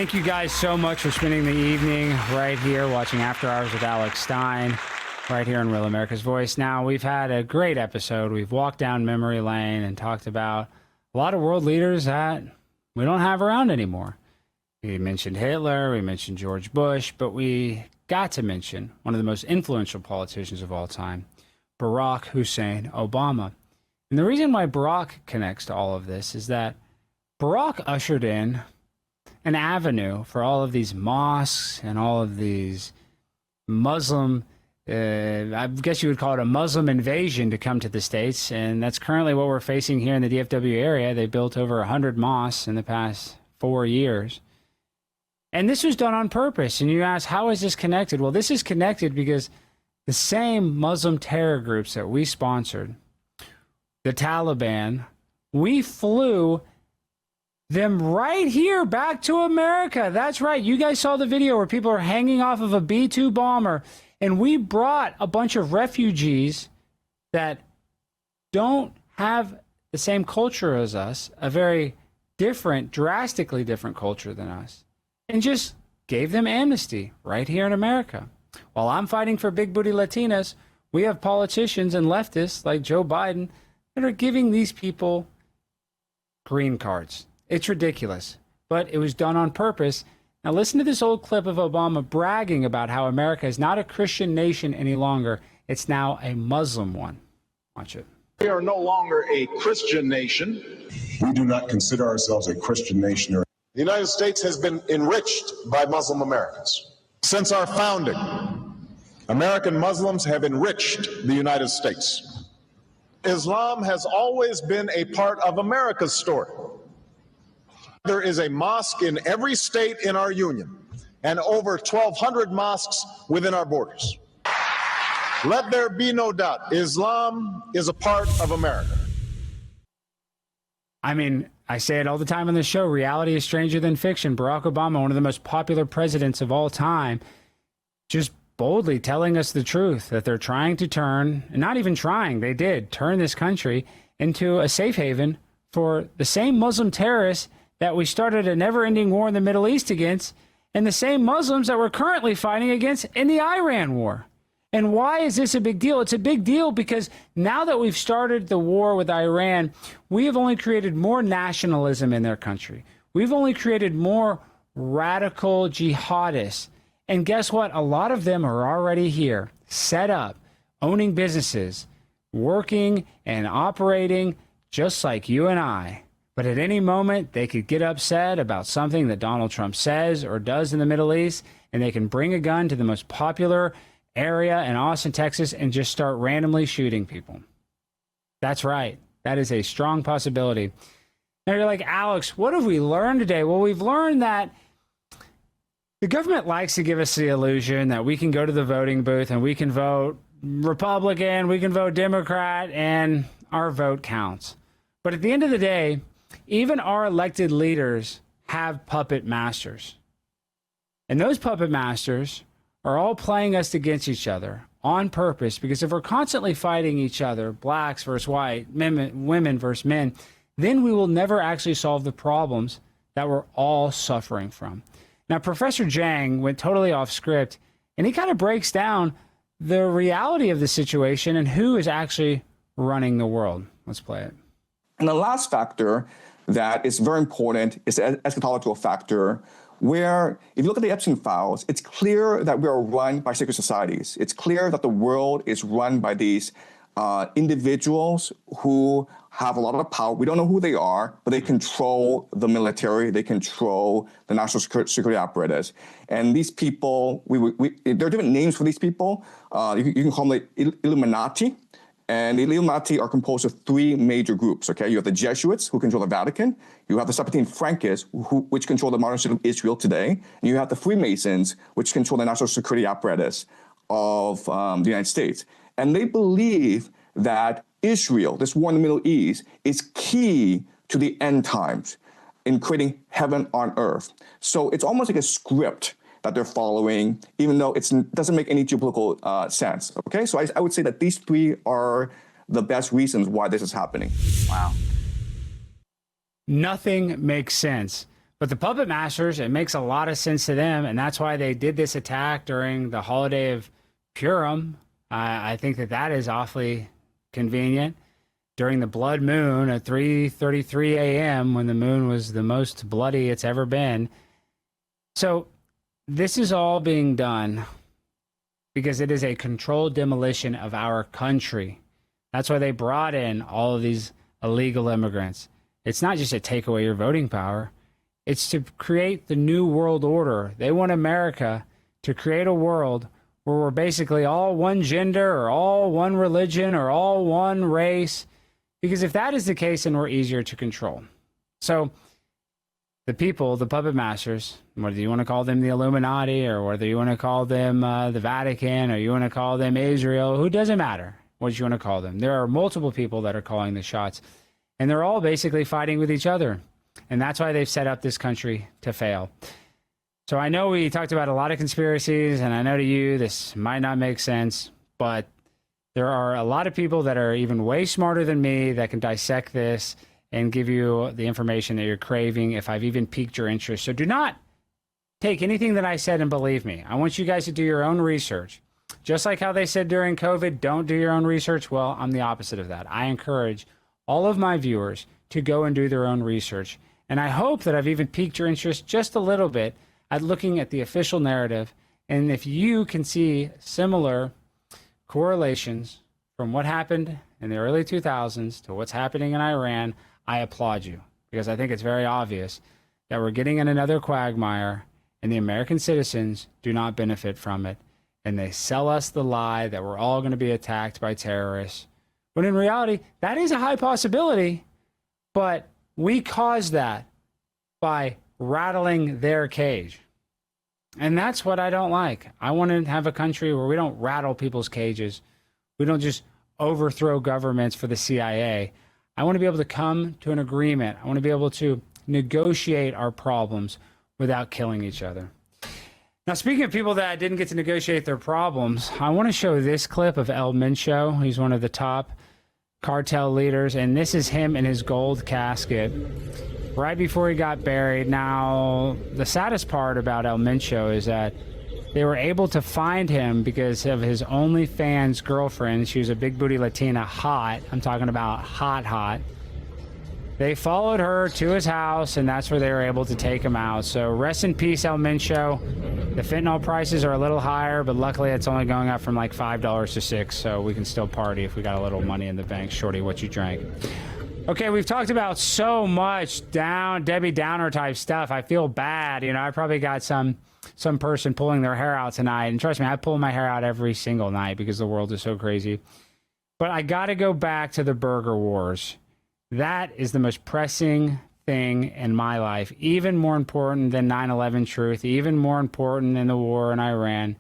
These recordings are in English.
Thank you guys so much for spending the evening right here watching After Hours with Alex Stein, right here on Real America's Voice. Now, we've had a great episode. We've walked down memory lane and talked about a lot of world leaders that we don't have around anymore. We mentioned Hitler, we mentioned George Bush, but we got to mention one of the most influential politicians of all time, Barack Hussein Obama. And the reason why Barack connects to all of this is that Barack ushered in an avenue for all of these mosques and all of these Muslim, I guess you would call it a Muslim invasion, to come to the States. And that's currently what we're facing here in the DFW area. They built over 100 mosques in the past 4 years. And this was done on purpose. And you ask, how is this connected? Well, this is connected because the same Muslim terror groups that we sponsored, the Taliban, we flew them right here back to America. That's right. You guys saw the video where people are hanging off of a B-2 bomber, and we brought a bunch of refugees that don't have the same culture as us, a very different, drastically different culture than us, and just gave them amnesty right here in America. While I'm fighting for big booty Latinas, we have politicians and leftists like Joe Biden that are giving these people green cards. It's ridiculous, but it was done on purpose. Now listen to this old clip of Obama bragging about how America is not a Christian nation any longer. It's now a Muslim one. Watch it. We are no longer a Christian nation. We do not consider ourselves a Christian nation. The United States has been enriched by Muslim Americans. Since our founding, American Muslims have enriched the United States. Islam has always been a part of America's story. There is a mosque in every state in our union and over 1,200 mosques within our borders. Let there be no doubt, Islam is a part of America. I mean, I say it all the time on the show, reality is stranger than fiction. Barack Obama, one of the most popular presidents of all time, just boldly telling us the truth, that they're trying to turn, and not even trying, they did, turn this country into a safe haven for the same Muslim terrorists that we started a never-ending war in the Middle East against, and the same Muslims that we're currently fighting against in the Iran war. And why is this a big deal? It's a big deal because now that we've started the war with Iran, we have only created more nationalism in their country. We've only created more radical jihadists. And guess what? A lot of them are already here, set up, owning businesses, working and operating just like you and I. But at any moment, they could get upset about something that Donald Trump says or does in the Middle East, and they can bring a gun to the most popular area in Austin, Texas, and just start randomly shooting people. That's right. That is a strong possibility. Now you're like, Alex, what have we learned today? Well, we've learned that the government likes to give us the illusion that we can go to the voting booth and we can vote Republican, we can vote Democrat, and our vote counts. But at the end of the day, even our elected leaders have puppet masters. And those puppet masters are all playing us against each other on purpose, because if we're constantly fighting each other, blacks versus white, women versus men, then we will never actually solve the problems that we're all suffering from. Now, Professor Zhang went totally off script, and he kind of breaks down the reality of the situation and who is actually running the world. Let's play it. And the last factor that is very important is the eschatological factor, where if you look at the Epstein files, it's clear that we are run by secret societies. It's clear that the world is run by these individuals who have a lot of power. We don't know who they are, but they control the military. They control the national security apparatus. And these people, there are different names for these people. You can call them the Illuminati. And the Illuminati are composed of three major groups, okay? You have the Jesuits, who control the Vatican. You have the Sephardim Frankists, which control the modern state of Israel today. And you have the Freemasons, which control the national security apparatus of the United States. And they believe that Israel, this war in the Middle East, is key to the end times in creating heaven on earth. So it's almost like a script that they're following, even though it doesn't make any geopolitical sense. Okay, so I would say that these three are the best reasons why this is happening. Wow. Nothing makes sense. But the puppet masters, it makes a lot of sense to them, and that's why they did this attack during the holiday of Purim. I think that is awfully convenient. During the blood moon at 3:33 a.m., when the moon was the most bloody it's ever been. So this is all being done because it is a controlled demolition of our country. That's why they brought in all of these illegal immigrants. It's not just to take away your voting power. It's to create the new world order. They want America to create a world where we're basically all one gender or all one religion or all one race. Because if that is the case, then we're easier to control. So the people, the puppet masters, whether you want to call them the Illuminati or whether you want to call them the Vatican or you want to call them Israel, who doesn't matter what you want to call them. There are multiple people that are calling the shots, and they're all basically fighting with each other. And that's why they've set up this country to fail. So I know we talked about a lot of conspiracies, and I know to you this might not make sense, but there are a lot of people that are even way smarter than me that can dissect this and give you the information that you're craving if I've even piqued your interest. So do not take anything that I said and believe me. I want you guys to do your own research. Just like how they said during COVID, don't do your own research. Well, I'm the opposite of that. I encourage all of my viewers to go and do their own research. And I hope that I've even piqued your interest just a little bit at looking at the official narrative. And if you can see similar correlations from what happened in the early 2000s to what's happening in Iran, I applaud you, because I think it's very obvious that we're getting in another quagmire and the American citizens do not benefit from it. And they sell us the lie that we're all going to be attacked by terrorists. When in reality, that is a high possibility, but we caused that by rattling their cage. And that's what I don't like. I want to have a country where we don't rattle people's cages. We don't just overthrow governments for the CIA. I want to be able to come to an agreement. I want to be able to negotiate our problems without killing each other. Now, speaking of people that didn't get to negotiate their problems, I want to show this clip of El Mencho. He's one of the top cartel leaders, and this is him in his gold casket right before he got buried. Now, the saddest part about El Mencho is that they were able to find him because of his OnlyFans girlfriend. She was a big booty Latina, hot. I'm talking about hot. They followed her to his house, and that's where they were able to take him out. So rest in peace, El Mencho. The fentanyl prices are a little higher, but luckily it's only going up from like $5 to $6, so we can still party if we got a little money in the bank. Shorty, what you drank? Okay, we've talked about so much Debbie Downer type stuff. I feel bad. You know, I probably got some person pulling their hair out tonight. And trust me, I pull my hair out every single night because the world is so crazy. But I got to go back to the burger wars. That is the most pressing thing in my life, even more important than 9/11 truth, even more important than the war in Iran.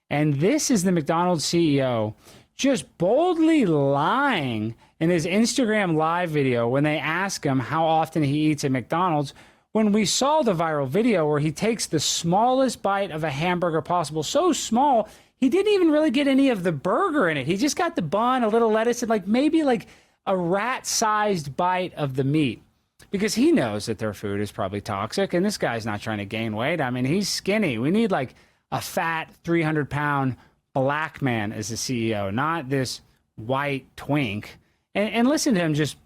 And this is the McDonald's CEO just boldly lying in his Instagram live video when they ask him how often he eats at McDonald's, when we saw the viral video where he takes the smallest bite of a hamburger possible, so small, he didn't even really get any of the burger in it. He just got the bun, a little lettuce, and maybe a rat-sized bite of the meat, because he knows that their food is probably toxic, and this guy's not trying to gain weight. I mean, he's skinny. We need a fat 300-pound black man as the CEO, not this white twink. And listen to him just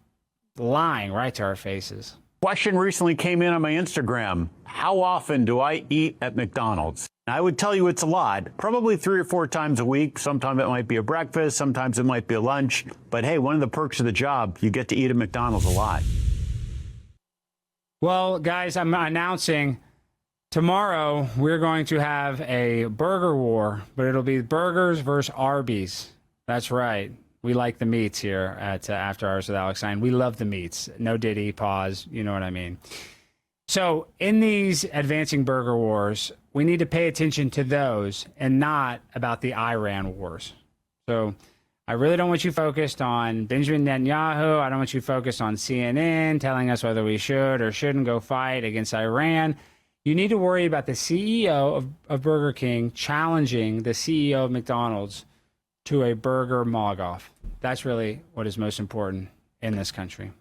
lying right to our faces. Question recently came in on my Instagram. How often do I eat at McDonald's? I would tell you it's a lot, probably 3 or 4 times a week. Sometimes it might be a breakfast, sometimes it might be a lunch. But hey, one of the perks of the job, you get to eat at McDonald's a lot. Well, guys, I'm announcing tomorrow we're going to have a burger war, but it'll be burgers versus Arby's. That's right. We like the meats here at After Hours with Alex Stein. We love the meats. No Diddy, pause. You know what I mean. So in these advancing burger wars, we need to pay attention to those and not about the Iran wars. So I really don't want you focused on Benjamin Netanyahu. I don't want you focused on CNN telling us whether we should or shouldn't go fight against Iran. You need to worry about the CEO of Burger King challenging the CEO of McDonald's to a burger mog-off. That's really what is most important in this country.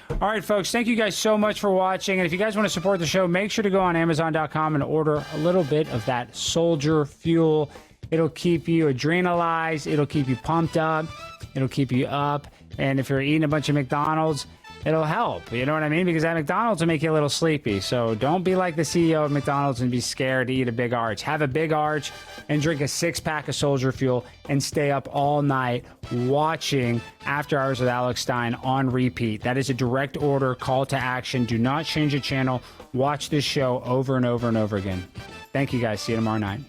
All right, folks, thank you guys so much for watching. And if you guys want to support the show, make sure to go on Amazon.com and order a little bit of that soldier fuel. It'll keep you adrenalized. It'll keep you pumped up. It'll keep you up. And if you're eating a bunch of McDonald's, it'll help. You know what I mean? Because that McDonald's will make you a little sleepy. So don't be like the CEO of McDonald's and be scared to eat a big arch. Have a big arch and drink a 6-pack of Soldier Fuel and stay up all night watching After Hours with Alex Stein on repeat. That is a direct order, call to action. Do not change the channel. Watch this show over and over and over again. Thank you guys. See you tomorrow night.